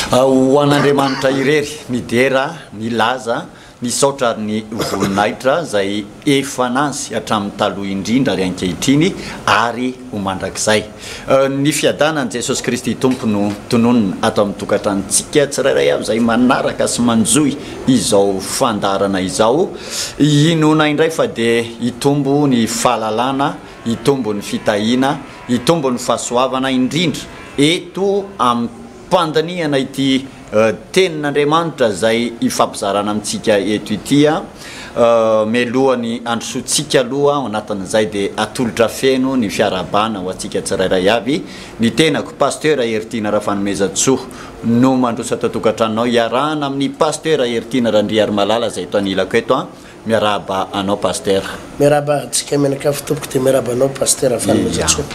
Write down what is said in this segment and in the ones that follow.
Ho an'Andriamanitra irery midera milaza misaotra ny voninahitra zay efa nazy hatramin'ny taloha indrindra ary ankehitriny ary ho mandrakizay. Ny fiadanan'i Jesosy Kristy tompo no tononona ato amin'ny tokantranontsika tsirairay avy zay manaraka sy manjoy izao fandarana izao. Inona indray fa dia hitombo ny fahalalana, hitombo ny fitahina, hitombo ny fahasoavana indrindra eto amin'ny pandaniana ity tenin'Andriamanitra zay ifampizarana amintsika eto itya melohany androsoantsika aloha anatin'izay dia atolotra feno ny fiarabana ho antsika tsirairay avy. Ny tenako pasteur Ertina Rafanomezatsoa no mandroso ato tokantranonao iarahana amin'ny pasteur Ertina Randriary Malala zay eto anilako eto miaraba anao pasteur. Miaraba antsika menakavy tompoko dia miaraba anao pasteur Rafanomezatsoa.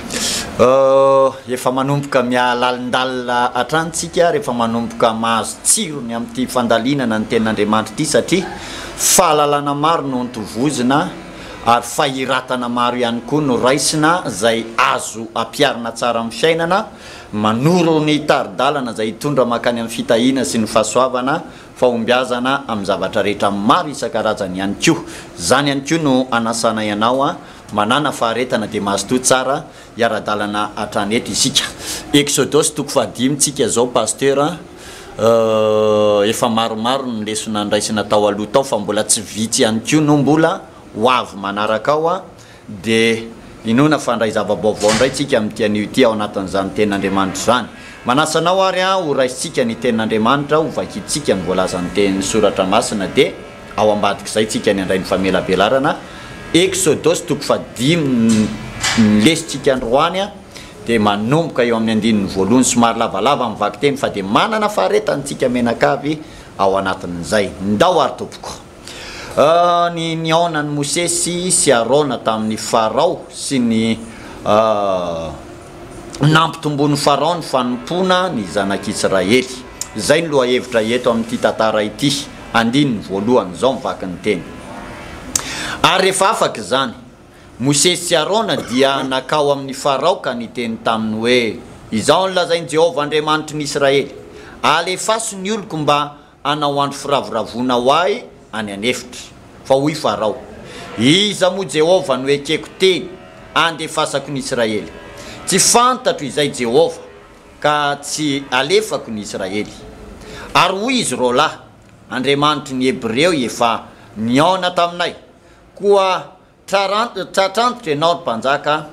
Efa manomboka mialalindalina atrantsika rehefa manomboka mahazo tsirony amin'ity fandalinana ny tenin'Andriamanitra ity satria fahalalana maro no nitovozina ary fahiratana maro ihany koa no raisina zay azo ampiarina tsara amin'ny fiainana manoro ny taridalana zay hitondra makany amin'ny fitahina sy ny fahasoavana fahombiazana amin'ny zavatra rehetra maro isan-karazany ihany koa. Zany ihany koa no anasana ianao manana faharetana dia mahazo tsara iara-dalana hatrany eto isika. Exodus toko 5 tsika zao pasteur efa maromaro ny lesona ndraisina tao aloha tao fa mbola tsy vitsy ihany koa no mbola ho avy manaraka ao dia inona fandray zava-baovao indray tsika amin'ity anio ity ao anatin'izany tenin'Andriamanitra zany. Manasanao ary ho raisitsika ny tenin'Andriamanitra ho vakitsika ny voalazan'ny teny soratra masina dia ao ambadik'izay tsika ny andray ny famelabelarana. Exodus toko 5 lesitsika androany dia manomboka eo amin'ny andininy voalohany somary lavalava mivaky teny fa dia manana faharetantsika menakavy ao anatin'izay. Ndao ary tompoko ny niaonan'ny Mosesy sy Arona tamin'ny Farao sy ny nampitombon'ny Farao ny fanompona ny zanak'Israely. Zay ny loha hevitra eto amin'ity tantara ity andininy voalohany zao mivaky ny teny. Ary rehefa afaka zany Mosesy sy Arona dia nakao amin'ny Farao ka niteny taminy hoe izao ny lazainy Jehovah Andriamanitry ny Israely, alefaso ny oloko mba hanao andro firavoravona ho ahy any anefitra. Fa hoy Farao, iza moa Jehovah no ekeko teny andefasako ny Israely? Tsy fantatro izay Jehovah ka tsy alefako ny Israely. Ary hoy izy roalahy, Andriamanitry ny Hebreo efa niaona taminay koa tratrantitra ianao mpanjaka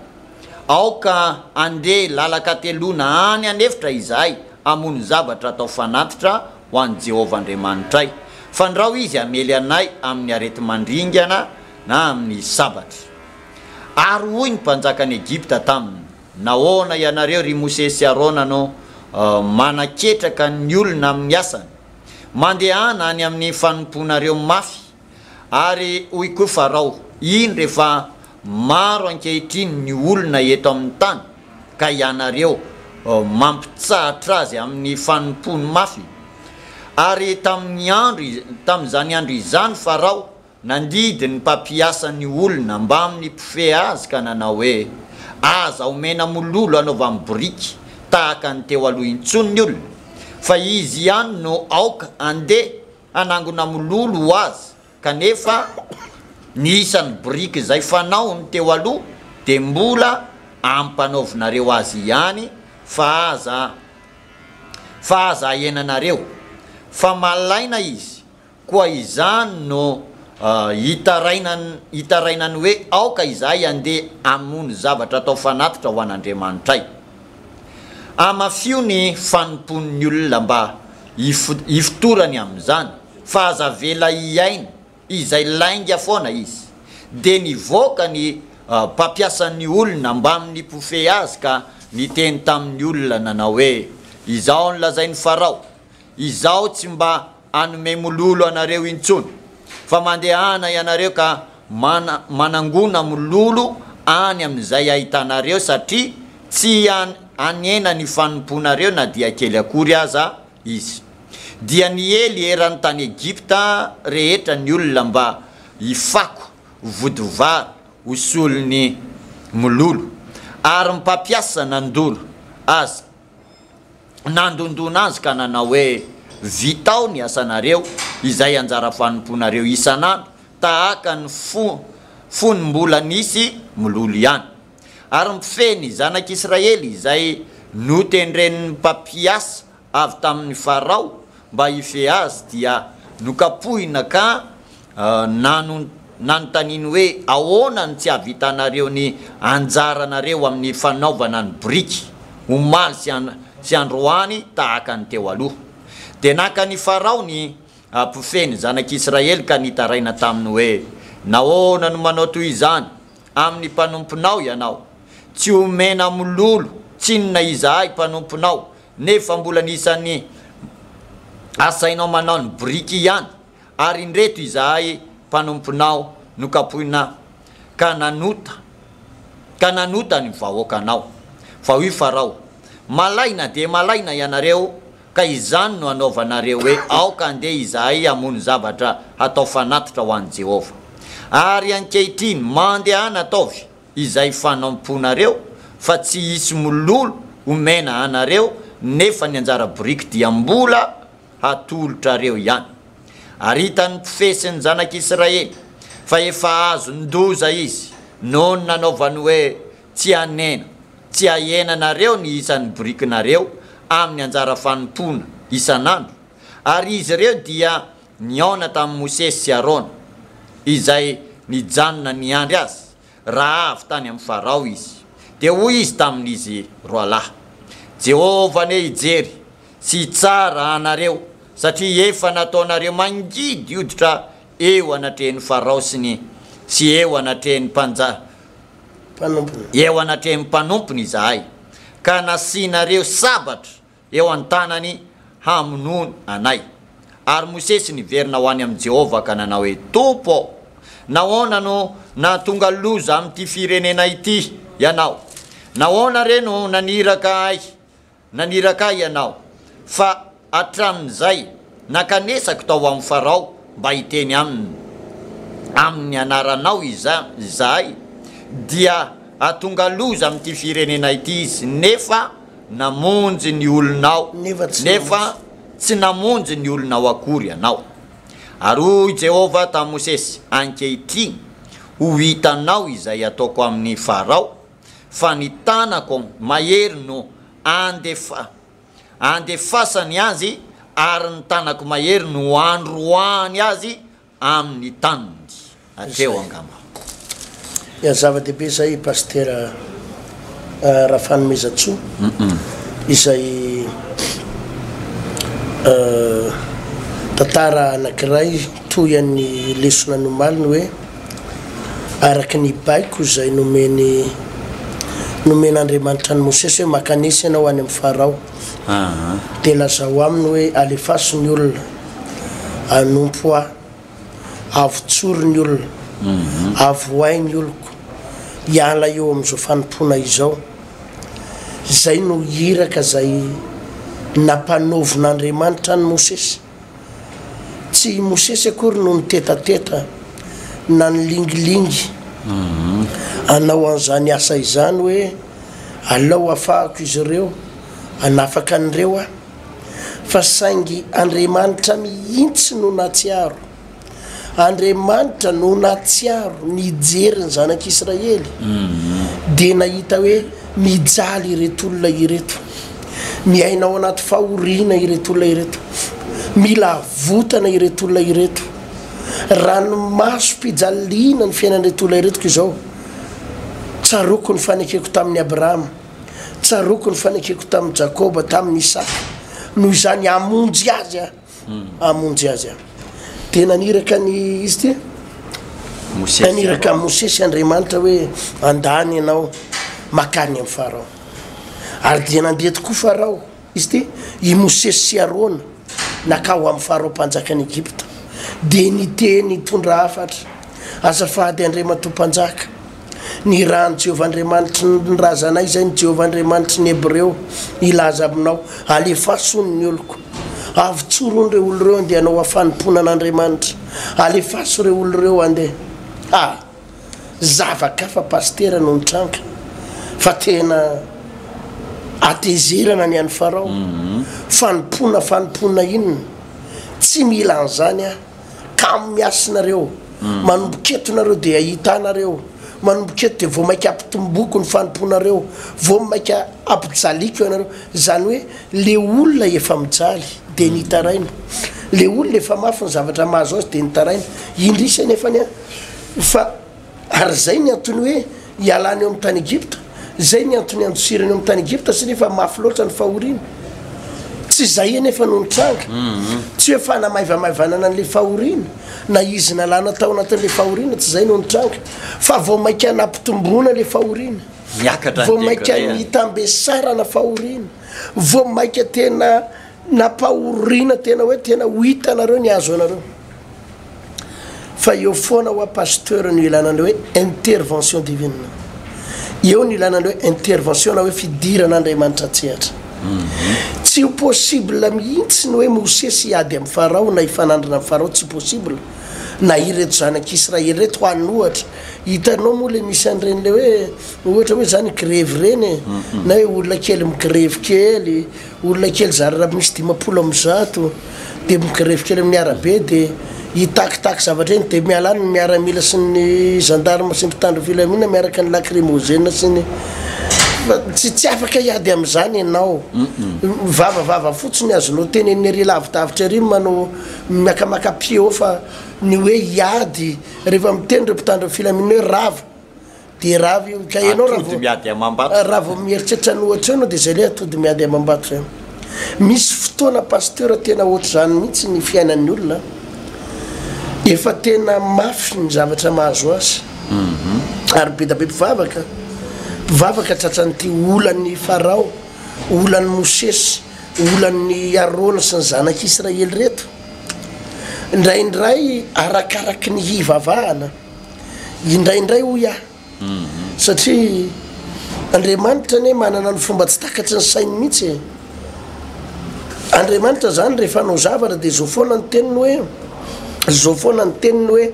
aoka andeha lalaka telona any anefitra izahay hamono zavatra atao fanatitra ho an'i Jehovah Andriamanitray, fandrao izy amely anay amin'ny arety mandringana na amin'ny sabatra. Ary hoy ny mpanjakan'ny Egypta taminy, nahoana ianareo ry Mosesy sy Arona no manaketraka ny olona amin'ny asany, mandehana any amin'ny fanomponareo mafy. Ary hoy koa Farao, iny rehefa maro ankehitriny ny olona eto amin'ny tany ka ianareo mampitsahatra azy amin'ny fanompony mafy. Ary tamin'izany andro izany Farao nandidy ny mpampiasa ny olona mba amin'ny mpifehy azy ka nanao hoe aza omena mololo anaova amin'ny biriky tahaka ny teo aloha intsony ny olona, fa izy ihany no aoka andeha anangona mololo ho azy. Kanefa ny isan'ny biriky zay fanao ny teo aloha dia mbola ampanaovinareo azy ihany fa aza ahenanareo, fa malaina izy koa izany no hitarainany hoe aoka izahay andeha amono zavatra atao fanatitra ho an'Andriamanitray. Amafio ny fanompon'ny olona mba hifotorany amin'izany, fa aza vela iaina izay lainga foana izy, dia nivoaka ny mpampiasan'ny olona mba amin'ny mpifehy azy ka niteny tamin'ny olona nanao hoe izao ny lazain'ny Farao, izao tsy mba hanome mololo anareo intsony, fa mandehana ianareo ka manangona mololo any amin'izay ahitanareo satria tsy anena ny fanomponareo na dia kely akory aza izy. Dia niely eran'ny tany Egypta rehetra ny olona mba hifako vodovary hosolony mololo, ary mpampiasa nandoro azy nandondona azy ka nanao hoe vitao ny asanareo izay anjara fanomponareo isanandro tahaka ny fonimbola nisy mololo ihany ary mifeny zanak'Israely izay notendren'ny mpampiasa avy tamin'ny Farao mba ife azy dia nokapohina ka nanontaniany hoe ahoana ny tsy havitanareo ny anjaranareo amin'ny fanaovana ny biriky omaly sy androany tahaka ny teo aloha dia naka ny Farao ny mpifeny zanak'Israely ka nitaraina taminy hoe nahoana no manao toy izany amin'ny mpanomponao ianao tsy omena mololo tsinona izahay mpanomponao nefa mbola nisan'ny asainao manao ny biriky ihany ary indreto izahay mpanomponao nokapohina ka nanota ny vahoakanao fa hoy Farao malaina dia malaina ianareo ka izany no anaovanareo hoe aoka andeha izahay hamono zavatra hatao fanatitra ho an'i Jehova ary ankehitriny mandehana ataovy izay fanomponareo fa tsy hisy mololo omena anareo nefa ny anjara biriky dia mbola hatolotrareo ihany ary hitany mpifesin'ny zanak'Israely fa efa azo ndoza izy noho ny nanaovany hoe tsy hanena tsy hahenanareo ny isan'ny birikinareo amin'ny anjara fanompona isanandro ary izy ireo dia niaona tamin'ny Mosesy sy Arona izay nijanona ny andry azy raha avy tany amin'ny Farao izy dia hoy izy tamin'izy roalahy Jehova ne hijery sy tsara anareo satria efa nataonareo mangidy hoditra eo anatrehan'ny Farao sy eo anatrehan'ny mpanompony izahay ka nasianareo sabatra eo an-tanany hamonoana anay ary Mosesy niverina ho any amin'ny Jehova ka nanao hoe tompo nahoana no nahatonga loza amin'ity firenena ity ianao nahoana re no naniraka ahy ianao fa hatramin'izay nakanesako tao amin'ny Farao mba hiteny amin'ny anaranao izahay dia hatonga loza amin'ity firenena ity izy nefa namonjy ny olonao nefa tsy namonjy ny olonao akory ianao ary hoy Jehova tamin'i Mosesy ankehitriny ho hitanao izay ataoko amin'ny Farao fa ny tanako mahery no andefasany azy ary ny tanako mahery no androany azy amin'ny taniny atreo angamba ya zava-dehibe zay Pasteur Rafany Mezatsoa izay tantara anankiray toy an'ny lesona nomaliny hoe araky ny baiko izay nomen'Andriamanitra ny Mosesy hoe makanesy ianao any amin'ny Farao dia lazao aminy hoe alefaso ny olona anompo aho avotsory ny olona avoay ny oloko hiala eo amin'izao fanompona izao zay no hiraka zay nampanaovin'Andriamanitra ny Mosesy tsy Mosesy akory no nitetateta na nilingilingy anao an'izany asa izany hoe alao afahako izy ireo anafaka an'ireo aho fa saingy Andriamanitra mihintsy no natsiaro Andriamanitra no natsiaro nijery ny zanak'Israely dia nahita hoe mijaly ireto olona ireto miainao anaty fahoriana ireto olona ireto mila votana ireto olona ireto ranomasom-pijaliana ny fiainan'ireto olona iretoko izao tsaroko ny fanekeko tamin'ny Abrahama tsaroko ny fanekeko tamin'ny Jakoba tamin'ny Isaka noho izany amonjy azy aho dia naniraka ny izy ty naniraka Mosesy Andriamanitra hoe andany ianao makany amin'ny Farao ary dia nandeha tokoa Farao izy ty i Mosesy sy Arona nakao amin'ny Farao mpanjakan'ny Egypta dia niteny tondra hafatra azafady Andriamanitra mpanjaka ny rano Jehova Andriamanitra ny razanay zay ny Jehova Andriamanitra ny Hebreo ilaza aminao alefasony ny oloko avotsorony ireo olo ireo andeha anao afanomponan'Andriamanitra alefaso ireo olo ireo andeha zavakafa Pasteur no nitranga fa tena atezerana ny an'ny farao fanomponafanompona inona tsy mila an'izany a ka miasinareo manomboketonareo dia ahitanareo manomboketo dia vo mainka ampitomboko ny fanomponareo vo maika ampijaliko ianareo zany hoe le olona efa mijaly dia nitaraina le olona efa mafy ny zavatra mahazo azy dia nitaraina indrisa nefany a fa ary zay ny antony hoe hialany eo amin'ny tany Egypta zay ny antony andosirany eo amin'ny tany Egypta satria fa mafy loatra ny fahoriana tsy zay anefa no nitranga tsy hoe fanamaivamaivanana an'le fahoriana na izy nalana tao anatin'le fahoriana tsy zay no nitranga fa vo maika nampitomboana le fahoriana vo maika nitambesarana fahoriana vo maika tena napahoriana tena hoe tena ho hitanareo ny azo anareo fa eo foana ho pasteur no ilanandreo hoe intervention divine eo ny ilanandreo hoe intervention na hoe fidiran'Andriamanitra tsehatra tsy ho possible mihitsy ny hoe Mosesy hiady amin'ny farao na hifanandrina amin'ny farao tsy possible na ireto zanak'Israely reto ho an'ny ohatra hitanao moa le misy an'ireny le hoe ohatra hoe zany grevy reny na hoe olona kely migrevy kely olona kely zary raha misy 500 dia migrevy kely amin'ny arabe dia hitakitaky zavatra eny dia mialany ny miaramila sy ny gendarme sy ny mpitandro filaminana miaraka ny lacrymogène sy ny tsy afaka hiady amin'izany ianao vavavava fotsiny azonao teny eny ary lavitavitra ary manao miakamaka-pio fa ny hoe hiady rehefa mitendry mpitandro filaminana hoe rava dia rava io ka ianao raha vao mieritreritra ny ohatra eo anao dia zay le atody miady amam-bato zany misy fotoana pasteur tena ohatra zany mihitsy ny fiainan'ny olona efa tena mafy ny zavatra mahazo azy ary be da be mpivavaka tratran'ity olan'ny farao olan'ny Mosesy olan'ny Arona sy ny zanak'Israely reto indraindray arakaraky ny hivavahana indraindray hoy satria Andriamanitra ne manana ny fomba tsy takatry ny sainy mihitsy Andriamanitra zany rehefa anao zavatra dia zao foana ny teniny hoe zao foana ny teniny hoe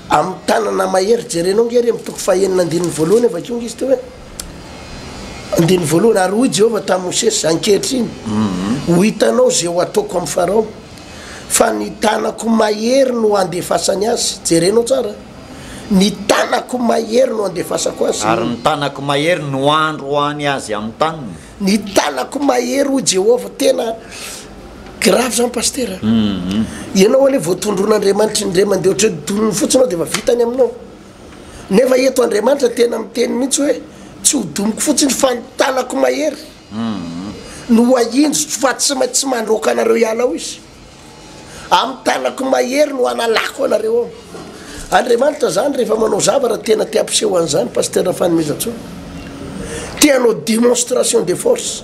amin'ny tanana mahery jerenao ngery amin'ny toko fahenina andininy voalohany avakeo ngizy teo hoe andininy voalohany ary hoy Jehovah tamin'ny Mosesy ankehitriny ho hitanao zay ho ataoko amin'ny farao fa ny tanako mahery no andefasany azy jerenao tsara ny tanako mahery no andefasako azy ary ny tanako mahery no andro hoany azy amin'ny taniny ny tanako mahery ho Jehovah tena grave zany pasteur ianao ale voatondron'Andriamanitra indray mandeha ohatra hoe donony fotsiny ao dia efa vitany aminao nefa eto Andriamanitra tena miteny mihitsy hoe tsy ho domiko fotsiny fa ny tanako mahery no ahinjo fa tsy maintsy mandroaka anareo hiala ao izy amin'ny tanako mahery no analako anareo ao Andriamanitra zany rehefa manao zavatra tena tia ampiseho an'izany pasteur fanomezantsony tianao démonstration de force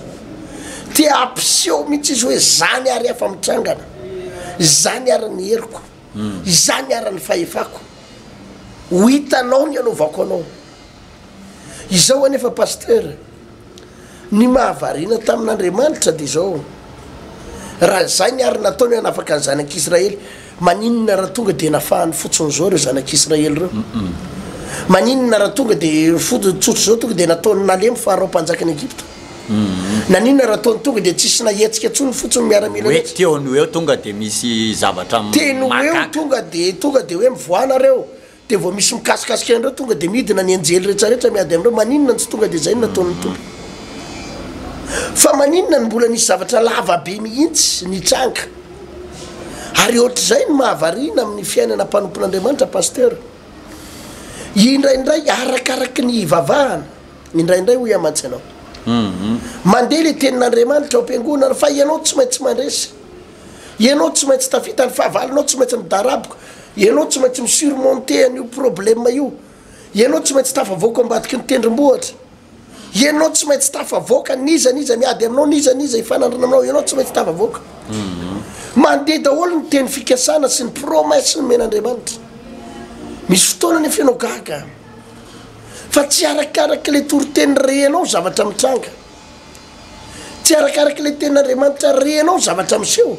tia ampiseho mihitsy izy hoe zany ary afa mitrangana zany ary ny heriko zany ary ny fahefako ho hitanao ny anaovako anao izao anefa pasteur ny mahavariana tamin'Andriamanitra dia izao raha zay ny ary nataony hanafaka ny zanak'Israely maninona raha tonga dia nafahany fotsiny zao reo zanak'Israely reo maninona raha tonga dia tsotro zao tonga dia nataony nalemy farao mpanjakany Egypta naninona raha ataony tonga dia tsisy nahetsika tsony fotsiny miaramila hoe teony eo tonga dia misy zavatra teny eo tonga dia hoe mivoanareo dia vao misy mikasikasika an'ireo tonga dia midina ny anjely rehetrarehetra miady amin'ireo maninona tsy tonga dia zay no nataony tompo fa maninona ny mbola nisy zavatra lava be mihitsy nitranga ary ohatr'izay ny mahavariana amin'ny fiainana mpanompon'Andriamanitra pasteur indraindray arakaraky ny hivavahana indraindray hoy amantsy anao mandeha le tenin'Andriamanitra ao am-piangonana fa ianao tsy maintsy mandresy ianao tsy maintsy tafita ny fahavalinao tsy maintsy midaraboka ianao tsy maintsy misurmonter an'io problème io ianao tsy maintsy tafavoaka ambadiky ny tendrombohatra ianao tsy maintsy tafavoaka niza miady aminao niza hifanandrina aminao ianao tsy maintsy tafavoaka mandeha daholo ny teny fikasana sy ny promesse ny men'Andriamanitra misy fotoana nefa ianao gaga fa tsy arakaraky le toriteny reanao zavatra mitranga tsy arakaraky le tenin'Andriamanitra reanao zavatra miseho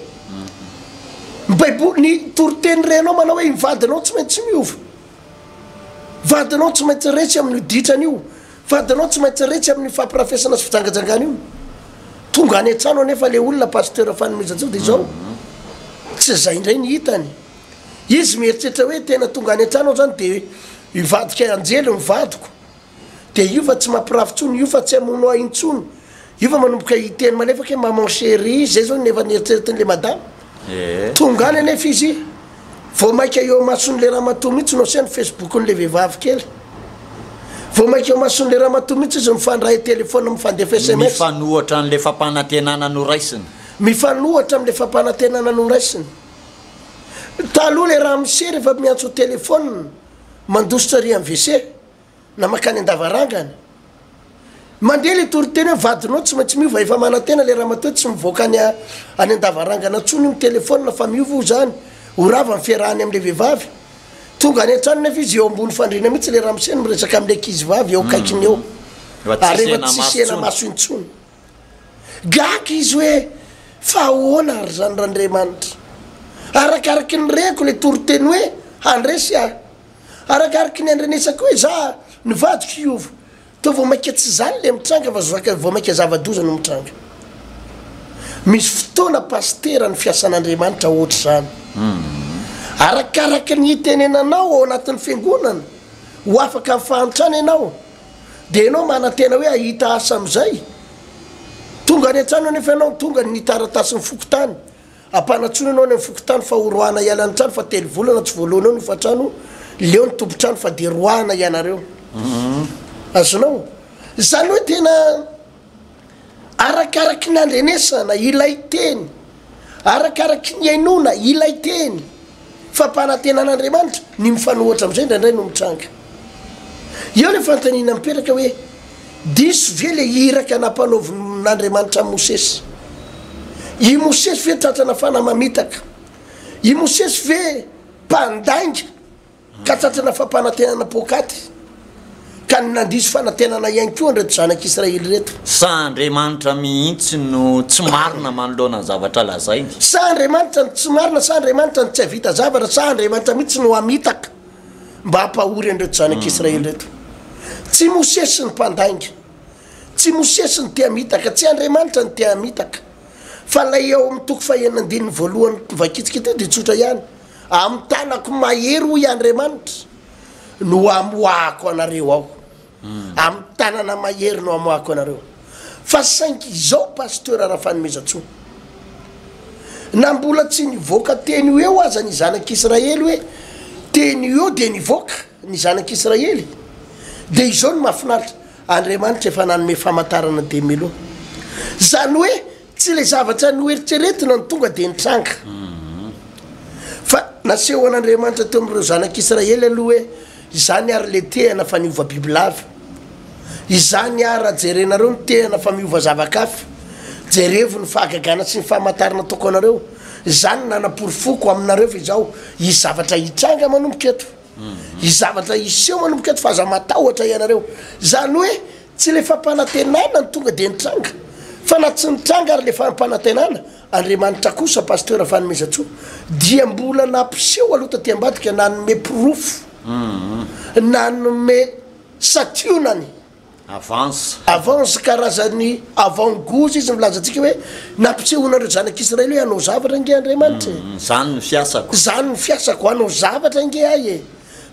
baiboly ny toriteny reanao manao hoe vadinao tsy maintsy miova vadinao tsy maintsy retsy amin'ny ditrany io vadinao tsy maintsy retsy amin'ny fampirafesana sy fijangajangana io tonga any an-trano nefa le olona pasteur fanomezantsao de zao tsy zay indray ny hitany izy mieritreritra hoe tena tonga any an-trano zany de ivadika anjely mivadiko de io fa tsy mampirafitsony io fa tsy amono intsony io fa manomboka hiteny malefaka hoe maman chéri zay zao nefa nieritreretin'le madame tonga any anefa izy vao maika eo mason'le raha matoa mihitsy no asiany facebookn'le vehivavy kely vao maika eo mason'le raha matoa mihitsy izy mifandray telefona mifandefa sms mifanohatra an'le fampanantenana noraisiny mifanohatra am'le fampanantenana noraisiny taloha le raha mise rehefa miantso telefona mandositra ry am'y wc na makany andavarangany mandeha le toriteny hoe vadinao tsy maintsy miova efa manantena le raha matoa tsy mivoaka any andavarangana tsony ny telefona fa miova zany orava ny fiarahany am'le vehivavy tonga any an-trano nefa izy eo ambony fandrina mihitsy le raha miseny miresaka am'le ankizy vavy eo kaikiny eo ary rehefa tsisena maso intsony gaky izy hoe fa ahoana ary zany randriamanitra arakaraky ny reko le toriteny hoe handresy a arakaraky ny andrenesako hoe za nivadiko iova to vao maika tsy zany le mitranga fa vao maika zava-doza no mitranga misy fotoana pastera ny fiasan'andriamanitra ohatra zany arakaraky ny itenenanao ao anatin'ny fiangonana ho afaka mifahantrany ianao de ianao manantena hoe ahita asa am'izay tonga any an-trano nefa ianao tonga ny taratasy ny fokotany ampanatsony anao ny fokotany fa horoana ialany trano fa telo volana tsy voalohany eo nyfatrano leo ny tombotrano fa de roana ianareo azonao zany hoe tena arakaraky ny andrenesana ilay teny arakaraky ny ainona ilay teny fampanantenan'andriamanitra ny mifanohatra am'izay ndraindray no mitranga eo le fantanina miperaka hoe diso ve le iraka nampanaovin'andriamanitra mosesy i mosesy ve tratrana fana mamitaka i mosesy ve mpandainga ka tratrana fampanantenana pokaty ka ny nandiso fanantenana ihany koa nreto zanak'israely reto sa andriamanitra mihitsy no tsy marina manoloana zavatra lazainy sa andriamanitra ny tsy marina sa andriamanitra ny tsy havita zavatra sa andriamanitra mihitsy no amitaka mba hampahory anreto zanak'israely reto tsy mosesy ny mpandainga tsy mosesy ny tia mitaka tsy andriamanitra ny tia mitaka fa lay eo amin'ny toko fahenandininy voalohany vakitsikity de tsotra ihany amin'ny tanako mahery hoy andriamanitra no amoahako anareo ao amin'ny tanana mahery no amoahako anareo fa sainky izao pasteur raha fanomezantsony na mbola tsy nivoaka teny io eo aza ny zanak'israely hoe teny eo de nivoaka ny zanak'israely de izao no mahafinaritra andriamanitra efa nanome famantarana de meloha zany hoe tsy le zavatra noeritreretina ny tonga de nitranga fa naseho an'andriamanitra teo am'ireo zanak'israely aloha hoe izany ary le tehana fa niova bibilavy izany ary jerenareo ny tehana fa miova zavakafy jerevo ny fahagagana sy ny fahamantarana toko anareo zany nanaporofoko aminareo fa izao izy zavatra hitranga manomboka eto izy zavatra iseho manomboka eto fa aza matahotra ianareo zany hoe tsy le fampanantenana ny tonga de nitranga fa na tsy nitranga ary le fampanantenana andriamanitra kosa pasteur fanomezantsoa dia mbola nampiseho aloha taty ambadika nanome porofo nanome sationany avance karazany avant-gozy izy milazantsika hoe nampisehonareo zanak'israely hoe anao zavatra nge andriamanitra zany ny fiasako zany ny fiasako anao zavatra nge ay e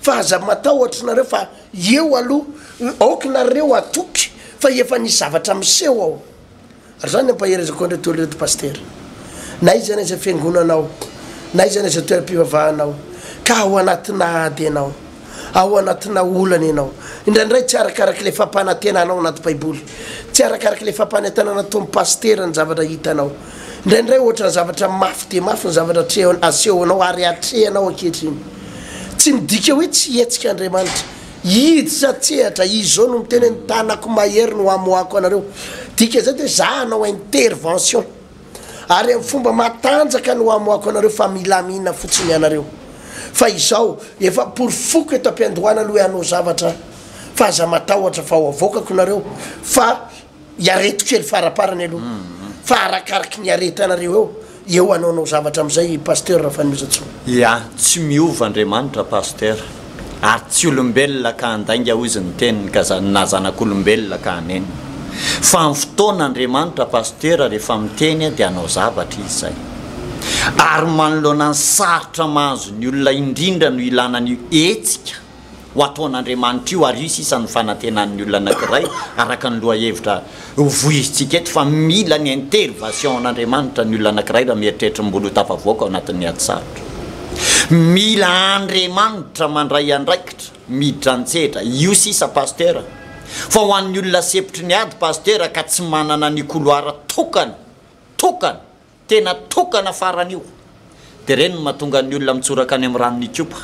fa aza matahotra nareo fa eo aloha aoky nareo atoky fa efa nisy zavatra miseho ao ary zany ampaherezako andreto olo reto paster na izy any iza fiangonanao na izy any iza toeram-pivavahanao ka ao anatina ady anao ao anatina olana ianao indraindray tsy arakaraky le fampanantenanao anaty baiboly tsy arakaraky le fampanantenana tommy paster ny zavatra hitanao indraindray ohatra ny zavatra mafy de mafy ny zavatra asehonao ary atrehanao akehitriny tsy midika hoe tsy etsika andriamanitra iditra tsehatra izao no miteny ny tanako mahery no amoako anareo dika zay de za anao intervention ary amin'ny fomba matanjaka no amoako anareo fa milamina fotsiny anareo fa izao efa porofoko eto ampiandohana aloha hanao zavatra fa aza matahotra fa ho avokako nareo fa iareto kely faraparany aloha fa arakaraky ny arety anareo eo anaonao zavatra am'izay pasteur raha fanomezantsona ia tsy miova andriamanitra pasteur ary tsy olombelona ka andainga ho izy ny teniny ka na zanak'olombelona ka aneny fa amin'ny fotoan'Andriamanitra pasteur rehefa miteny dia anao zavatra izy zay ary manoloana ny sarotra mahazo ny olona indrindra no ilana ny etsika ho ataon'Andriamanitra io ary io sisa ny fanantenan'ny olona anankiray araka ny lohahevitra voizitsika eto fa mila ny intervention n'Andriamanitra ny olona anankiray raha mieritreritra mbola ho tafavoaka ao anatin'ny ady sarotra mila Andriamanitra mandray andraikitra miditra antsehatra io sisa pasteur fa ho an'ny olona sepitry ny ady pasteur ka tsy manana ny couloir tokana tena tokana faran'io dia reny mahatonga ny olona mitsoraka any amin'ny ranony kopa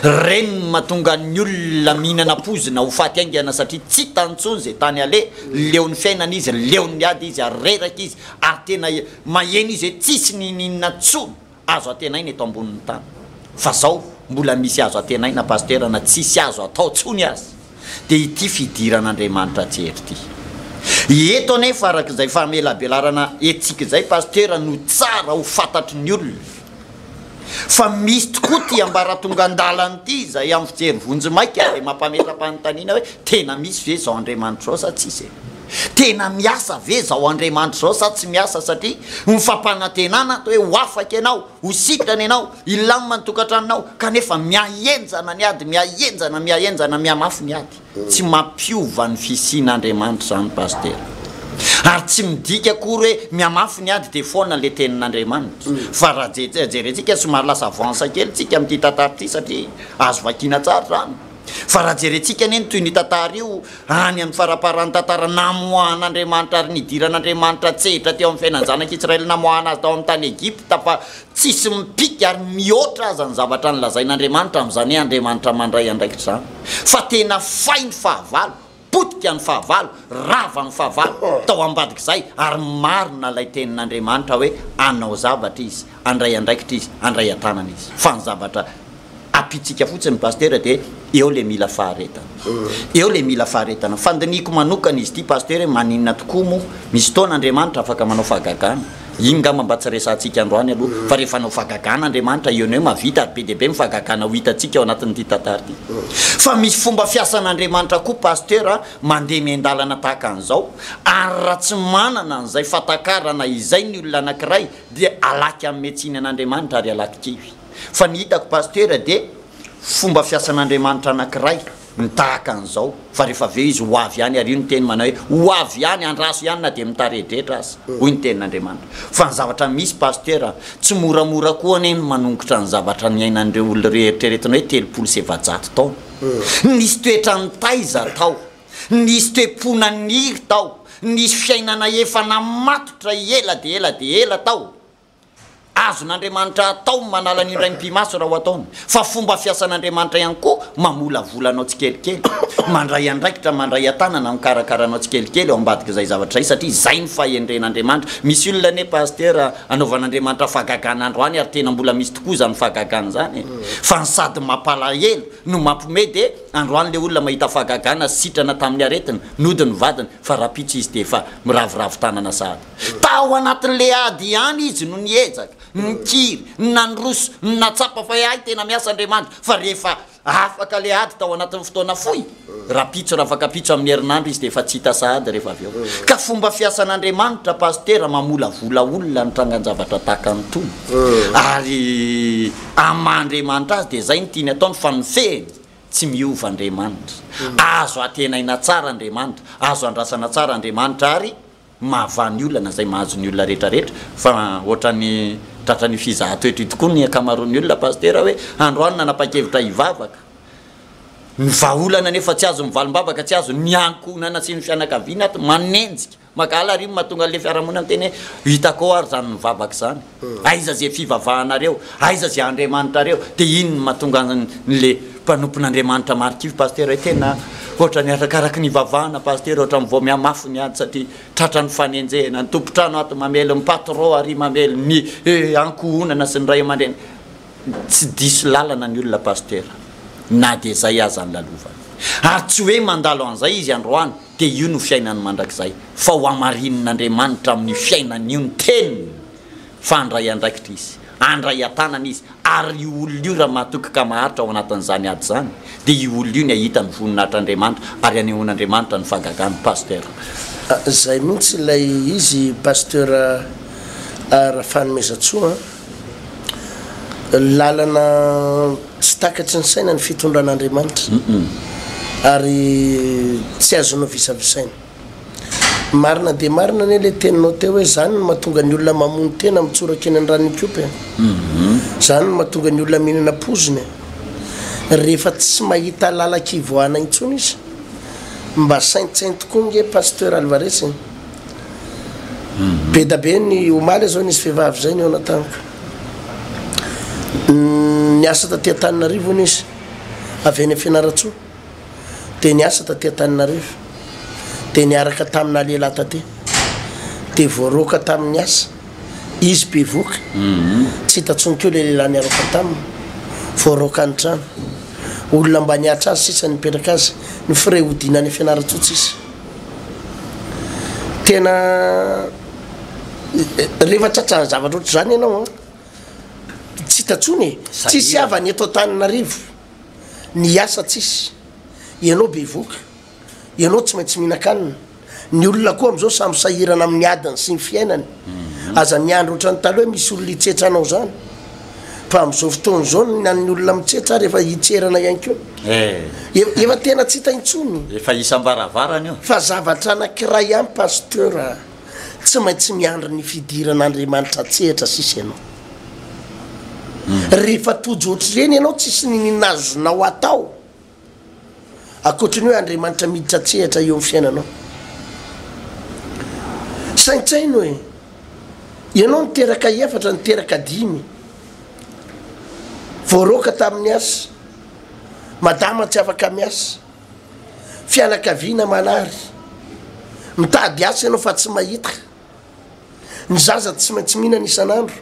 reny mahatonga ny olona mihinana pozina ho faty aingana satria tsy tantsony zay tany ale leon'ny fiainana izy leon'ny ady izy areraka izy ary tena maheno izy hoe tsisy ninina tsony azo atenaina eto ambonin'ny tany fa zao mbola misy azo atenaina pasteur na tsisy azo atao tsony azy dia ity fidiran'Andriamanitra tsery ity eto anefa arak'izay famelabelarana etsika zay pasteur no tsara ho fantatry ny olona fa misy tokoa ty ambaratonga andalany ity zay amin'ny fijery vonjy maika dia mampametra-panontaniana hoe tena misy ve zao Andriamanitra zao sa tsisy tena miasa ve zao Andriamanitra zao sa tsy miasa satria mifampanantenana atao hoe ho afaka ianao ho sitrany ianao ilamina ny tokantranonao kanefa miahenjana ny ady miahenjana miamafy ny ady tsy mampiova ny fisian'Andriamanitra zany pasteur ary tsy midika akory hoe miamafy ny ady dia foana le tenin'Andriamanitra fa raha jerentsika somary lasa avance kely tsika amin'ity tantara ity satria azo vakiana tsara rano fa raha jerentsika neny toy ny tantara io any amin'ny faraparan'ny tantara namoahan'Andriamanitra ary nidiran'Andriamanitra tsehitra teo amin'ny fiainan zanak'Israely namoahana azy tao amin'ny tany Egypta fa tsisy mipika ary mihoatra aza ny zavatra nylazain'Andriamanitra amin'izany hoe Andriamanitra mandray andraikitra zany fa tena fainy fahavalo potika ny fahavalo rava ny fahavalo tao ambadik'izay ary marina ilay tenin'Andriamanitra hoe anao zavatra izy andray andraikitra izy andray atanana izy fa ny zavatra apitsika fotsiny pasteur dia eo le mila faharetana fandiniko manokana izy ity pasteur maninona tokoa mo misy taon'Andriamanitra afaka manao fahagagana iny ngamba mba tsy resantsika androany aloha fa rehefa anao fahagagana Andriamanitra eo hoe mavita ary be dia be mifahagagana ho hitantsika ao anatin'ity tantara ity fa misy fomba fiasan'Andriamanitra koa pasteur mandeha miandalana tahaka an'izao ary raha tsy manana an'izay fatakarana izay ny olona anankiray dia alaky amin'ny metsiny an'Andriamanitra ary alaky kivy fa ny hitako pasteur dia fomba fiasan'Andriamanitra anankiray mitahaka an'izao fa rehefa aveo izy ho avy ihany ary io ny teny manao hoe ho avy ihany andraso ihany na dia mitaredretra azy hoy ny tenin'Andriamanitra fa ny zavatra misy pasteur tsy moramora koa neny manongotra ny zavatra ny ainan'ireo olona reheritreretina hoe 370 taona nisy toetra ny taiza tao nisy toe-pona niry tao nisy fiainana efa namatotra ela dia ela tao azon'Andriamanitra atao manala ny iray mpimaso raha ho ataony fa fomba fiasan'Andriamanitra ihany koa mamolavolanao tsikelikely mandray andraikitra mandray atanana mikarakaranao tsikelikely ao ambadika izay zavatra izay satria izay ny fahendren'Andriamanitra misy olona ne pasteur anaovan'Andriamanitra fahagagana androany ary tena mbola misy tokoa zany fahagagana zany fa ny sady mampalahelo no mampome dia androany le olona mahita fahagagana sitrana tamin'ny aretina nodiny vadiny fa rapitso izy dia efa miravoravo tanana sady tao anatin'le ady ihany izy no niezaka nikiry nandroso natsapa fa ay tena miasa Andriamanitra fa rehefa afaka le ady tao anatin'ny fotoana foy rapitso raha afaka pitso amin'ny herinandro izy dia efa tsy hita sahady rehefa avy eo ka fomba fiasan'Andriamanitra pasteur mamolavola olona ny trangan-javatra tahaka ny tony ary amahandriamanitra azy dia zay ny tiany ataony fa nifehiny tsy miova Andriamanitra azo atenaina tsara Andriamanitra azo andrasana tsara Andriamanitra ary mahavany olona zay mahazo ny olona rehetrarehetra fa ohatrany tratrany fizahatoetra tokoa ny akamaroan'ny olona pasteur hoe androany nanapa-kevitra hivavaka ny vaolana nefa tsy azo mivalimbavaka tsy azo miankonana sy ny fianakaviana ato manenjika makala ary mahatonga le fiarahamonina teny hoe hitako ary zany mivavaka zany aiza zay fivavahanareo aiza zay Andriamanitrareo dia iny mahatonga le mpanompon'Andriamanitra marikivy pasteur hoe tena ohatra ny arakaraky ny vavahana pasteur ohatra vao miamafy ny ady satria tratra ny fanenjehana ny tompotrano ato mamely ny patron ary mamely ny ankohonana sy ny ray aman-dreny tsy diso lalana ny olona pasteur na dia zay aza ny lalovana ary tsy hoe mandalo an'izay izy androany dia io no fiainany mandrakizay fa ho amarin'Andriamanitra amin'ny fiainany io ny teniny fa andray andraikitra izy andray atanana izy ary olona io raha mahatoky ka maharitra ao anatin'izany ady zany dia io olona io ny ahita ny voninahitran'andriamanitra ary anehoan'andriamanitra ny fangagany paster zay mihitsy ilay izy pasteur Rafanomezatsoa lalana tsy takatry ny saina ny fitondran'andriamanitra ary tsy azonao visavisaina marina dia marina ane le teninao teo hoe zany no mahatonga ny olona mamono tena mitsoraka eny an-dranoikopy zany no mahatonga ny olona mihinana poziny rehefa tsy mahita lalakivoana intsony izy mba saintsaint tokoa nge pasteur Alvarez be da be ny omaly zao nisy vehivavy zay ny eo anatanako niasa taty Antananarivo izy avy any Fianaratsoa dia niasa taty Antananarivo dia niaraka tamina lehilahy taty dia voaroka tamin'ny asa izy bevoka tsy hitatsonokeo le lehilahy niaraka taminy voaroka ny trano olona mba niatra azy sisa nipetraka azy ny frais hodinany Fianaratsoa tsisy tena rehefa tratrany zavatra ohatry zany ianao tsy hitatsony tsisy avany eto Antananarivo ny asa tsisy ianao bevoka ianao tsy maintsy mihinan-kanina ny olona koa am'izao samy sahirana amin'ny adiny sy ny fiainany aza niandro ohatrany taloha hoe misy olona hitsetranao zany fa am'izao fotoana zao nany olona mitsetra rehefa hitserana ihany koa efa tena tsy hita intsony efa isam-baravarany io fa zavatra anankiray ihany pasteur tsy maintsy miandry ny fidiran'Andriamanitra tsehatra sisy ianao rehefa tojo ohatr'ireny ianao tsisy ninazonao atao akoatriny hoe Andriamanitra miditra tsehatra eo amin'ny fiainanao saintsaino hoe ianao niteraka efatra niteraka dimy voaroka tamin'ny asa madama tsy afaka miasa fianakaviana manary mitady asa ianao fa tsy mahita ny zaza tsy maintsy mihinana isan'andro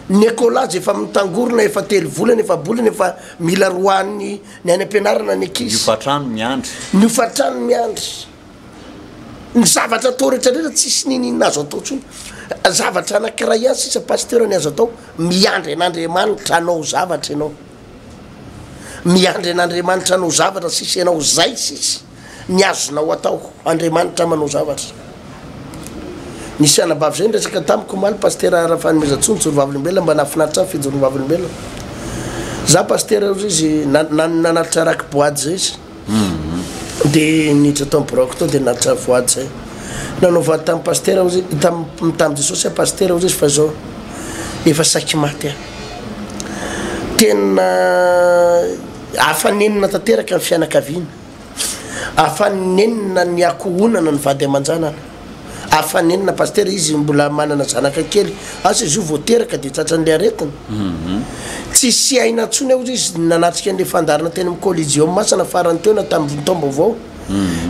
ny écolazy efa mitangorona efa telo volana efa bolana efa mila roan'ny ny any ampianarana ny ankizy fatrano miandry ny ofatrano miandry ny zavatra atao rehetrarehetra tsisy ninina azo atao tsony zavatra anankiray ihany sisa pasteur ny azo atao miandry an'Andriamanitra anao zavatra ianao miandry an'Andriamanitra anao zavatra sisy ianao zay sisy ny azonao atao Andriamanitra manao zavatra nisy anabavy zay resaka tamiko maly pasteur Rafanomezatsoa Jorovavolombelona mba nafinaritra ny fijorovavolombelona za pasteur izy nanatitra raky boady zay izy dia niditra tao brok tao dia nanatitra voady zay nanaova tamin'ny pasteur izy tamin'ny Jesosy pasteur izy fa zao efa saky maty tena afanenina tanteraka ny fianakaviana afanenina ny akohonana ny vady aman-janana afanenina pasteur izy mbola manana zanaka kely asa izy io voateraka dia tratran'le aretina tsy sy aina ntsony ao izy nanatrika an'le fandarana teny amin'ny collegium masana farany teona tamin'ny taom-baovao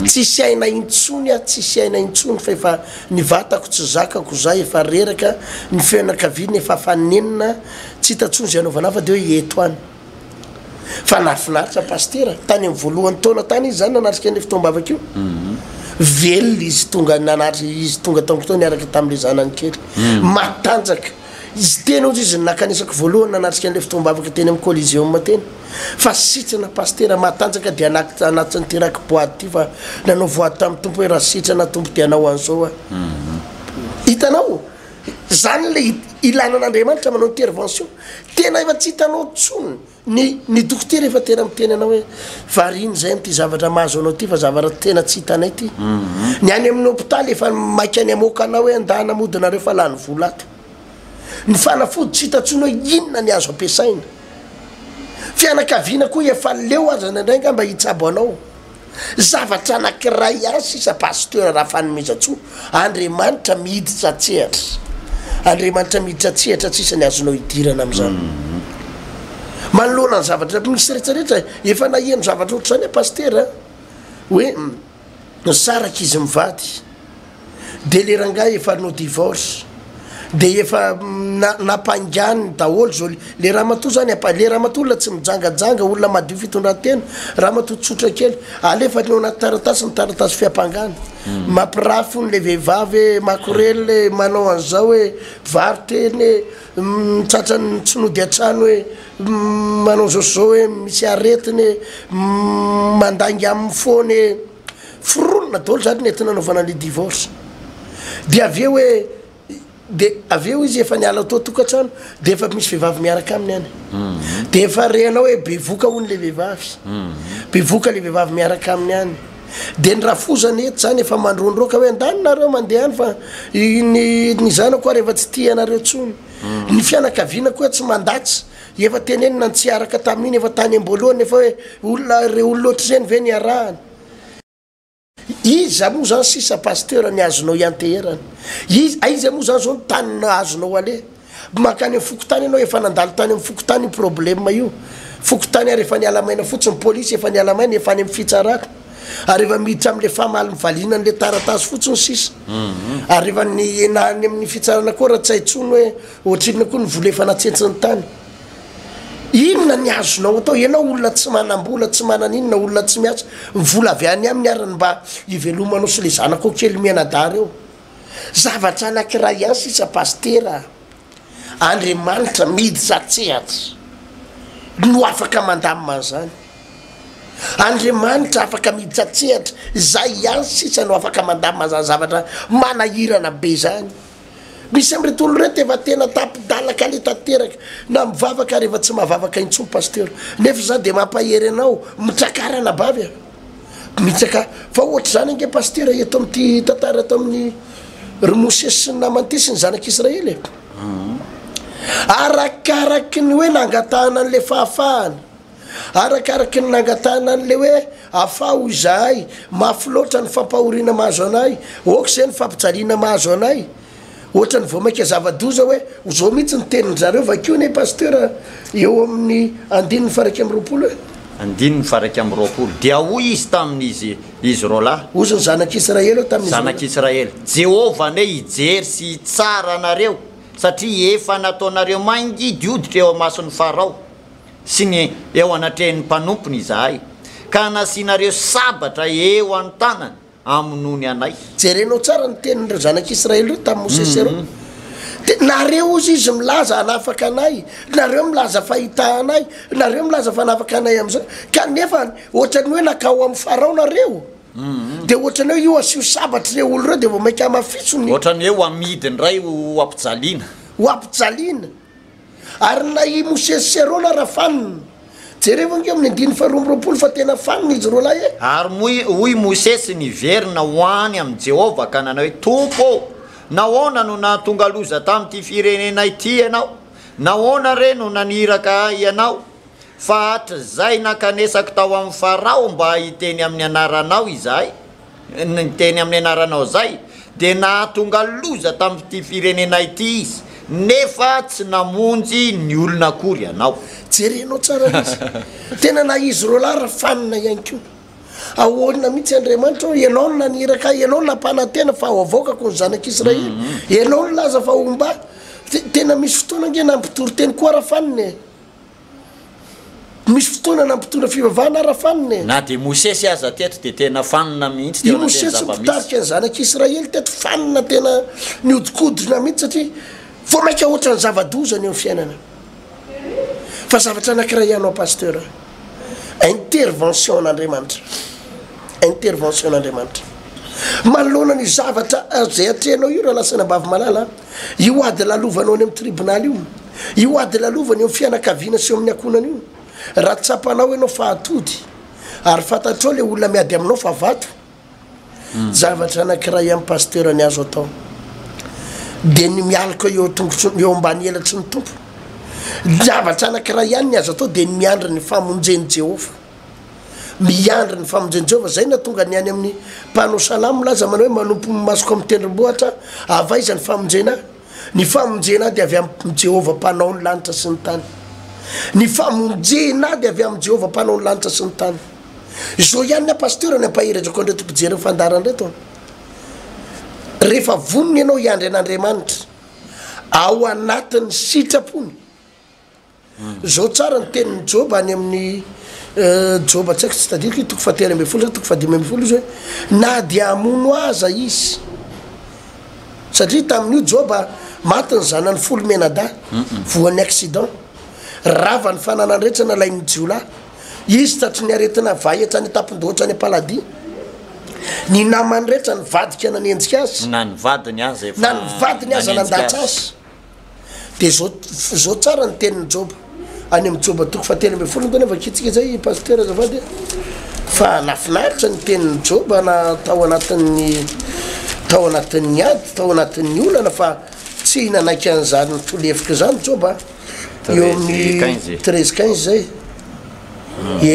tsy sy aina intsony tsy sy aina intsony fa efa nivatako tsy zakako zay efa reraka ny fianakaviana efa afanenina tsy hitatsony zay anaovana fa dia hoe eto any fa nafinaritra pasteur tany amin'ny voalohany taona tany izy zany nanatrika an'le fitoam-bavaka io velona izy tonga nanatry izy tonga taonkotoa niaraka tamin'le zanany kely matanjaka izy tena ozy izy nakanisako voalohany nanatrika an'le fitoam-bavaka teny amin'ny collegium teny fa sitrana pasteur matanjaka dia anaty niteraky boady ty fa nanao voady tamin'ny tompo hoe raha sitrana tompo dia anao an'izao hitanao zany le ilana an'Andriamanitra manao intervention tena efa tsy hitanao tsony ny dokotera efa tena miteny anao hoe variny zay am'ty zavatra mahazo anao ty fa zavatra tena tsy hitanay ty ny any amin'ny hôpitaly efa maiky any amoaka anao hoe andana modinareo fa lany vola ato ny fanafody tsy hitatsony hoe inona ny azo ampiasaina fianakaviana koa efa leo azy ndrainga mba hitsabo anao zavatra anankiray ihany sisa pasteur Rafanomezatsoa Andriamanitra miditra tsehatra Andriamanitra miditra tsehatra tsisa ny azonao hidirana amin'izany manoloana ny zavatra misy rehetrarehetra efa naheno zavatra ohatr' zany pasteur hoe nisaraka izy mivady dia le rangahy efa no divorce de efa napangany daholo zao le ramatoa zany le ramatoa olona tsy mijangajanga olona madio fitondratena ramatoa tsotra kely alefa neo anaty taratasy ny taratasy fiampangany mampirafy ny le vehivavy makorely manao an'izao hoe varoteny mitsatrany tsinody atrano hoe manao zaozao hoe misy aretiny mandangy amin'ny fony foronona daholo zany nentina anaovana le divorce de aveo hoe de aveo izy efa niala tao tokatrano de efa misy vehivavy miaraka aminy any de efa renao hoe bevoka hono le vehivavy bevoka le vehivavy miaraka aminy any de ny rafozany eto zany efa mandrondroka hoe andaninareo mandeha any fa ny zanako rehefa tsy tianareo tsony ny fianakaviana koa tsy mandatsy efa tenenina tsy araka tamin'iny efa tany amboalohany efa hoe olona re olona ohatry zany ve niarahany izy moa zany sisa pasteur ny azonao ianteherany izy moa zany zao ny tanina azonao ale makany fokotany anao efa nandalo tany amin'ny fokotany problème io fokotany ary efa nialamaina fotsiny polisy efa nialamaina efa any amin'ny fitsarako ary efa miditra am'le famaly mivalinany le taratasy fotsiny sisa ary efa nany amin'ny fitsarana koa raha tsy haitsony hoe ohatrinona koa ny vola efa natsentsiny tany inona ny azonao atao ianao olona tsy manam-bola tsy manan'inona olona tsy miasa vola avy any amin'ny arany mba ivelomanao sy le zanako kely mianadary eo zavatra anankiray ihany sisa pastera Andriamanitra mihidy-tsatsehatra no afaka mandamina zany Andriamanitra afaka mihidy-tsatsehatra zay ihany sisa no afaka mandamina zany zavatra manahirana be zany misy am'reto olo reto efa tena tapidalaka le tanteraka na mivavaka rehefa tsy mahavavaka intsony pasteur nefa za de mampahery anao mitrakarana bavy mitraka fa ohatra zany ange pasteur eto amin'ity tantara ato amin'ny Mosesy sy ny namany sy ny zanak'Israely arakaraky ny hoe nangatahana an'le fahafahana arakaraky ny nangatahana an'le hoe afaho izahay mafy loatra ny fampahoriana mahazo anay oka zay ny fampijaliana mahazo anay ohatra ny voamaika zava-doza hoe zao mihitsy ny tenin'zareo vakeo ne pasteur eo amin'ny 1:1 1:1 dia hoy izy tamin'izy roa lahy ozy ny zanak'Israely tamin'izy zanak'Israely Jehova ne hijery sy tsara anareo satria efa nataonareo mangidy hoditra eo amason'ny Farao sy ny eo anatrehan'ny mpanompony izahay ka nasianareo sabatra eo an-tanany aminony anay jerenao tsara ny tenin'ireo zanak'Israely reo tamin'ny Mosesy reo nareo ozy izy milaza anafaka anay nareo milaza fahita anay nareo milaza fanafaka anay am'izay kanefa ohatrany hoe nakao amin'ny Farao nareo de ohatrany hoe io asio sabatry reo olo reo de vao mainka amafitsony ohatrany hoe amidiny ray ho ampijaliana ary na i Mosesy sy Arona raha fanina jereva nge amin'ny 2:20 fa tena fanina izy roa lahy ary hoy Mosesy niverina hoany amin'ny Jehova ka nanao hoe tompo nahoana no nahatonga loza tamin'ity firenena ity ianao nahoana re no naniraka ianao fa hatrizay nakanesaka tao amin'ny Farao mba hiteny amin'ny anaranao izahay niteny amin'ny anaranao zay de nahatonga loza tamin'ity firenena ity izy nefa tsy namonjy ny olona akory ianao jerenao tsara izy tena na izy roa lahy raha fanina ihany koa ahoana mihitsy Andriamanitra ianao no naniraka ianao no nampanantena fa ho avoakako ny zanak'Israely ianao no laza fa omba tena misy fotoana nge nampitory teny koa raha fanina misy fotoana nampitondra fivavahana raha fanina na de Mosesy aza teto de tena fanina mihitsy i Mosesy mitarika ny zanak'Israely teto fanina tena niodikodina mihitsy satria vao mainka ohatra ny zava-doza ny eo fiainana fa zavatra anankiray ianao pasteur intervention n'Andriamanitra manoloana ny zavatra zay atrehanao io raha lasa nabavy malala io ady lalovanao any amin'ny tribonaly io ady lalovany eo fianakaviana sy eo amin'ny akonany io raha tsapanao ianao fahatody ary fantatrao le olona miady aminao fa vato zavatra anankiray amin'ny pasteur ny azo atao de ny mialaka eo tongotry eo ambany elatry ny tompo zavatra anankiray ihany ny azo atao de ny miandry ny famonjeny Jehova miandry ny famonjeny Jehova zay na tonga ny any amin'ny mpanao salamo laza manao hoe manompo masoko amin'ny tendrombohitra avaiza ny famonjena ny famonjena de avy amin'ny Jehova mpanao ny lanitra sy ny tany ny famonjena de avy amin'ny Jehova mpanao ny lanitra sy ny tany zao ihany ny pasteur ny ampahiretrako andreto mpijery fandaran'reto rehefa vonony ianao iandry an'Andriamanitra ao anatin'ny sitrapony zao tsara ny tenin'ny joba any amin'ny joba tsy haiko tsy tadiko toko fatelo amby folo toko fadimy amby folo izy hoe na dia amono aza izy satria tamin'io joba matiny zanany folo menada voan'ny accident rava ny fanananrehetra nalain'ny jiola izy tatry ny aretina vahatra ny etapindohatra ny paladi ny namany rehetra ny vadika nanenjika azy na ny vadiny azy na ny vadiny azy nandatra azy de zao tsara ny tenin'ny joba any amin'ny joba toko fatelo amby folo ntony ava kitsika zay pasteur azavady fa nafinaritra ny tenin'ny joba na tao anatin'ny ady tao anatin'ny olana fa tsy nanaiky an'izany tolefika zany joba eo amin'ny 13-15 zay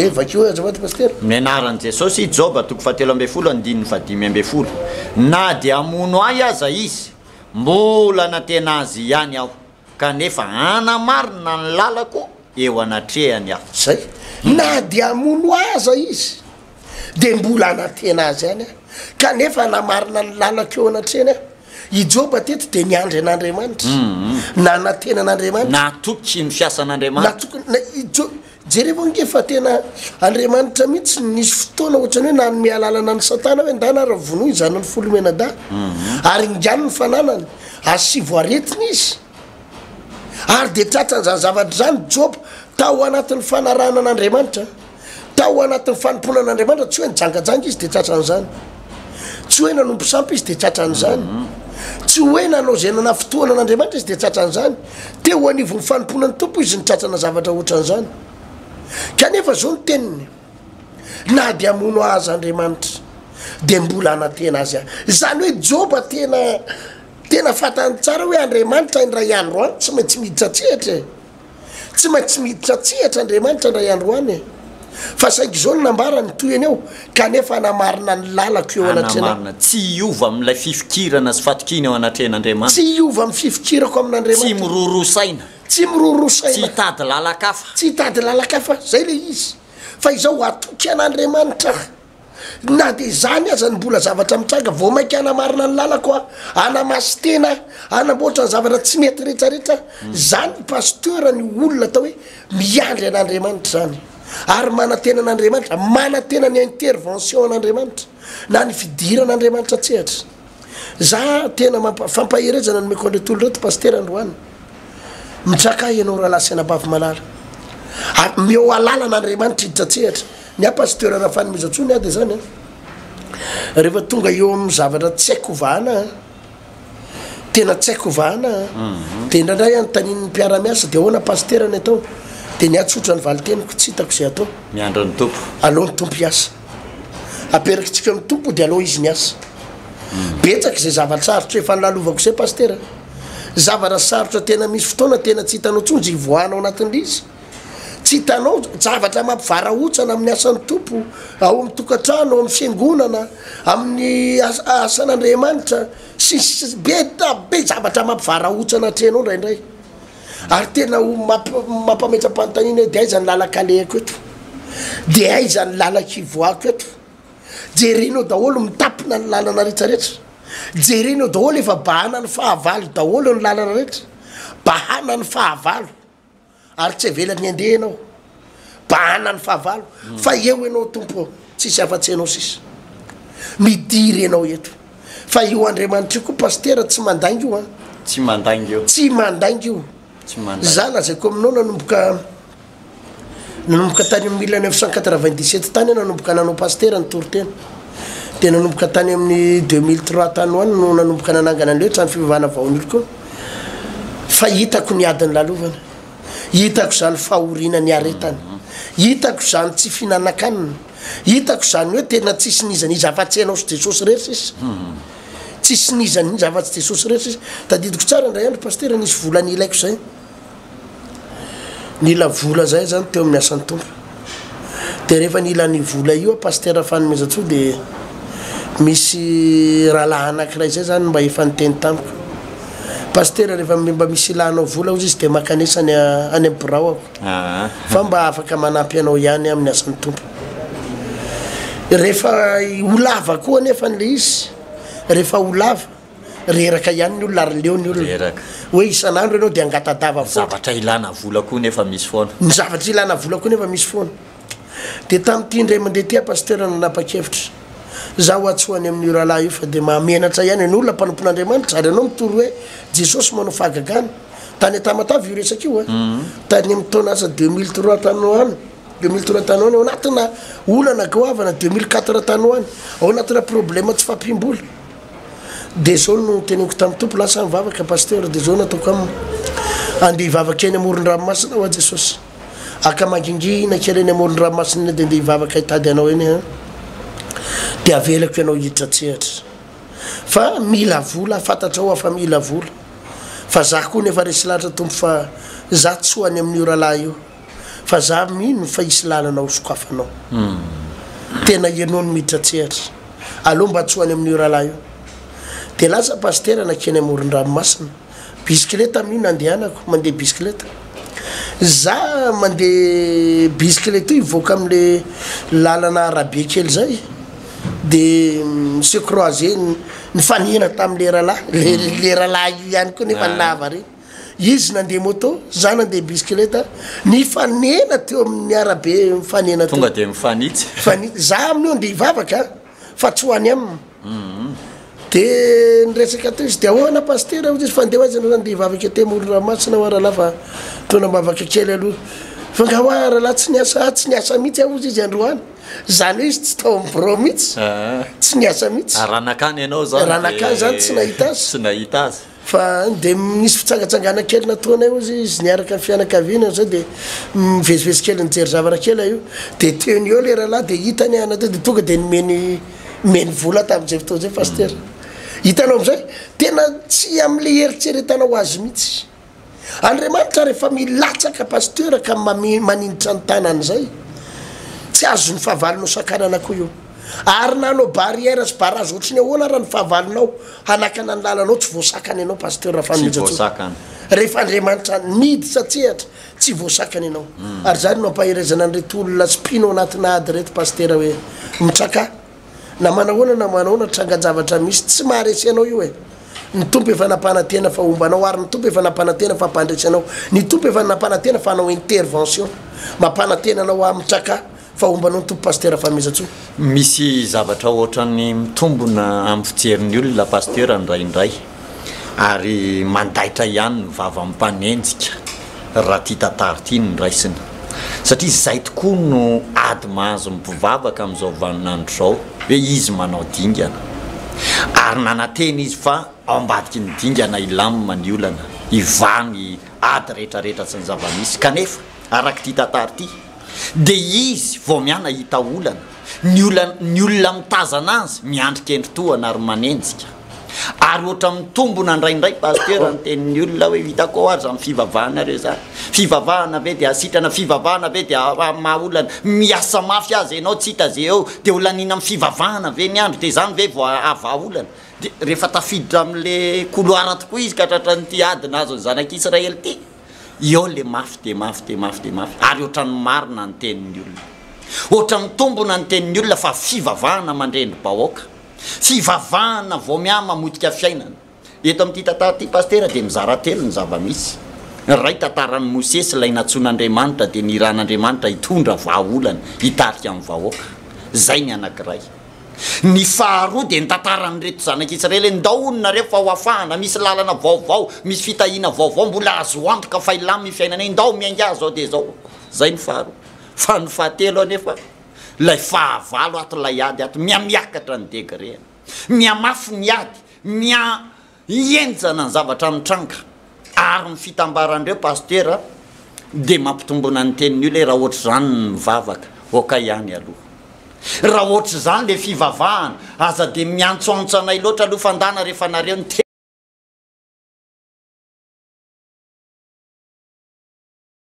vakeo azavady pasteur mianaran' jesosy joba toko fatelo amby folo andininy fadimy amby folo na dia amono ay aza izy mbola na tena azy ihany aho kanefa anamarina ny lalako eo anatrehany aho zay na dia amono aza izy de mbola anatena azy any kanefa namarina ny lalako eo anatrehany i joba teto de niandry an'andriamanitra na natena an'andriamanitra natoky ny fiasan'andriamanitra jereva ngefa tena andriamanitra mihitsy nisy fotoana ohatrany hoe nany mialalana ny satana hoe ndana raha vonoy zanany folo menada ary ngiany ny fananany asivo aretiny izy ary de tratrany zany zavatra zany joba tao anatin'ny fanarana an'andriamanitra tao anatin'ny fanompona an'andriamanitra tsy hoe nijangajanga izy de tratran'zany tsy hoe nanompo sampy izy de tratran'zany tsy hoe nanao zay nana fotoana an'andriamanitra izy de tratran'zany te ho anivon'ny fanomponany tompo izy nitratrana zavatra ohatran'zany kanefa zao ny teniny na de amono azy andriamanitra de mbola anatena azy zany hoe joba tena fatany tsara hoe andriamanitra indray andro any tsy maintsy miditra tsehatra tsy maintsy miditra tsehatra andriamanitra indray andro any fa saiky zao ny nambarany toyany eo kanefa namarina ny lalako eo anatrena tsy iova am'ilay fifikirana sy fatokiny eo anatrehan'andriamanitra tsy iova amin'ny fifikirako amin'andriamanitra tsy mirorosaina tsy mirorosaina tsy hitady lalakafa tsy hitady lalakafa zay le izy fa izao atoky an'andriamanitra na de zany aza ny mbola zavatra mitranga vao mainky anamarina ny lalako anamasy tena anamboatra ny zavatra tsy mety rehetrarehetra zany pasteur ny olona atao hoe miandry an'andriamanitra zany ary manatena an'andriamanitra manatena ny intervention an'andriamanitra na ny fidiran'andriamanitra tsehatra za tena fampaherezana nomeko andre tolo reto pasteur androany mitraka ianao raha lasy anabavy malala meo alala n'andriamanitra hiditra tsehatra ny a pasteur raha fanomezantsony ady zany rehefa tonga eo amin'ny zavatra tsy haiko hovahana tena tsy haiko hovahana de indraindray anotanin'ny mpiara-miasa de ahoana pasteur ny atao de niatsotra ny valiteniko tsy hitako zay atao miandro ny tompo aloha ny tompo hiasa aperakitsika amin'ny tompo de aloha izy niasa betsaky zay zava-tsarotra efa nylalovako zay pasteur zavatra sarotra tena misy fotoana tena tsy hitanao tsonjy ivoanao anatin'le izy tsy hitanao zavatra mampivarahontsana amin'ny asan'ny tompo ao amin'ny tokantrano ao amin'ny fiangonana amin'ny asan'andriamanitra sy be zavatra mampivarahontsana atrehanao ndraindray ary tena mampametra-panotanina de aiza ny lalakaleako eto de aiza ny lalakivoako eto jerenao daholo mitapina ny lalana rehetrarehetra jerenao daholo efa bahana ny fahavalo daholo ny lalana rehetra bahana ny fahavalo ary tsy avelany andeha anao bahana ny fahavalo fa eo ianao tompo tsisy afa-tsy anao sisa midiry anao eto fa io andriamanitra io koa pasteur tsy mandaingy io tsy mandaingy io tsy mandaingy io za lazaiko aminao nanomboka tany amin'ny 1997 tany nanomboka nanao pasteur ny torotena de nanomboka tany amin'ny 2003 tany hoany no nanomboka nanangana an'leo trany fivavahana vaon'olo koa fa hitako ny adiny lalovana hitako zany fahorina ny aretany hitako zany tsy finanankanina hitako zany hoe tena tsisy nizaniza afa-tsy anao sy jesosy rehetra izy tsisy nizaniza afa-tsy jesosy rehetra izy tadidiko tsara ndray andro pasteur nisy vola ny ilaiko zay nila vola zay zany teo amin'ny asan'ny tompo de rehefa nila ny vola io pasteur fanomezantso de misy rahalahy anankiray zay zany mba efa niteny tamiko pasteur rehefa mba misy ilanao vola ozy izy de makanesany any amin'ny birao ako fa mba afaka manampy anao ihany amin'ny asan'ny tompo rehefa olava koa nefa n'le izy rehefa olava reraka ihany ny olona ary leo ny olona hoe isan'andro ianao de angatadava zavatra ilana vola koa nefa misy foana ny zavatra ilana vola koa nefa misy foana de tamin'ity indray mandeha ty pasteur nanapa-kevitra zaho atsoany amin'ny rahalahy io fa de mahamenatra ihany ny olona mpanompon'andriamanitra ary anao mitoro hoe jesosy manao fahagagana tany atamatavy io resaka io tany amin'ny taona asa 2003 tanoany 2003 tanoany ao anatina olana goavana 2004 tanoany ao anatina problème tsy fampimbola de zao no teneniko tamin'ny tompo lasa mivavaka pasteur de zao nataoko am andeha hivavaka eny amoron-dranomasina ho a jesosy akamangingina kely eny amoron-dranomasina de andeha hivavaka hitady anao eny de avelako ianao hiditra tsehatra fa mila vola fantatra ao afa mila vola fa za koa nefa resy lahatra tompo fa za tsoany amin'io rahalahy io fa za mino fa isy lalana sokafanao tena ianao ny miditra tsehatra aloha mba tsoany amin'io rahalahy io de lasa pasteur nakeny amoron-dranomasina bisikileta mino andehanako mandeha bisikileta za mandeha bisikileta io ivoaka am'le lalana arabe kely zay de se croiser ny fanena tam'le rahalahy le rahalahy io ihany koa nefa nava reny izy nandeha moto za nandeha bisikileta ny fanena teo amin'ny arabe mifanena tonga de mifanitsy za amin'io andeha hivavaka fa tsy hoany aminy de nyresaka teo izy de ahoana pasteur izy fandeha azy anao andeha hivavaka te amoron-dranomasina ho rahalahy fa tona mavaka kely aloha fa nga hoa rahalahy tsy niasa mihitsy aho izy androany zany hoe izy tsy tao amin'ny bro mihitsy tsy niasa mihitsy ranakany ianao zany ranakany zany tsy nahita azy fa de misy fitsangatsangana kely nataonay izy niaraka fianakaviana zay de mivezivezy kely nijery zavatra kely io de teony eo le rahalahy de hitany ana teo de tonga de meny vola tamin'izay fotoa zay pasteur hitanao am'izay tena tsy am'le heritseretanao azy mihitsy andriamanitra rehefa milatsaka pasteur ka maninitra ny tanany zay tsy azo ny fahavalonao sakanana koa io ary nanao barrière sy barazy ohatrany ahoana raha ny fahavalonao hanakana ny lalanao tsy voasakany ianao pasteur raha fanijatso rehefa andriamanitra miditra tsehatra tsy voasakany ianao ary zany no ampaherezana an'reto olona spino anatina ady reto pasteur hoe mitraka na manahoana na manahoana trangan-javatra misy tsy maharesy anao io ny tompo efa nampanantena fa ombanao ary ny tompo efa nampanantena fa ampandresy anao ny tompo efa nampanantena fa anao intervention mampanantena anao amitraka fa ombanao ny tompo pasteur famezatso misy zavatra ohatrany mitombona amin'ny fijerin'ny olona pasteur ndraindray ary mandaitra ihany ny vava mpanenjika raha ty tantara ty ny raisina satria zay tokoa no ady mahazo mipivavaka amin'izao vaninandro zao hoe izy manao dingana ary nanantena izy fa ao ambadiky ny dingana ilamina ny olana ivany ady rehetrarehetra sy ny zava-misy kanefa araky ty tantara ty de izy vao miana hita olana ny olona mitazana azy miandrikendritoana ary manenjika ary ohatra mitombona ndraindray pasteur nytenin'ny olona hoe hitako ary zany fivavahana re zany fivavahana ve de asitrana fivavahana ve de mahaolana miasa mafy azy ianao tsy hita zay eo de olanina amin'ny fivavahana ve ny andro de zany ve vo avaolana de rehefa tafiditra am'le couloir tokoa izy ka tratran'ity adina azo ny zanak'Israely ty eo le mafy de mafy de mafy de mafy ary ohatrany marina ny tenin'ny olona ohatra mitombona ny tenin'ny olona fa fivavahana mandrendry bahoaka fivavahana vao miha mamotika fiainana eto amin'ity tantara ty pasteur de mizara telo ny zava-misy ray tantaran'ny Mosesy lay natsoan'Andriamanitra de ny iran'Andriamanitra hitondra vahaolana hitarika amin'ny vahoaka zay ny anankiray ny faharoa de ny tantaran'reto zanak'Israely ndaonina rehefa ho afahana misy lalana vaovao misy fitahiana vaovao mbola azo antoka fa ilamy fiainana ndao miainga zao de zao zay ny faharoa fa ny fahatelo anefa lay fahavalo ato lay ady ato miamiakatra ny degré miamafy ny ady mienjana ny zavatra mitranga ary ny fitambarandreo pasteur de mampitombona ny tenin'ny olona raha ohatra zany ny mivavaka oka ihany aloha raha ohatra zany le fivavahana aza de miantsoantso anay loatra aloha fandana rehefa nareo ny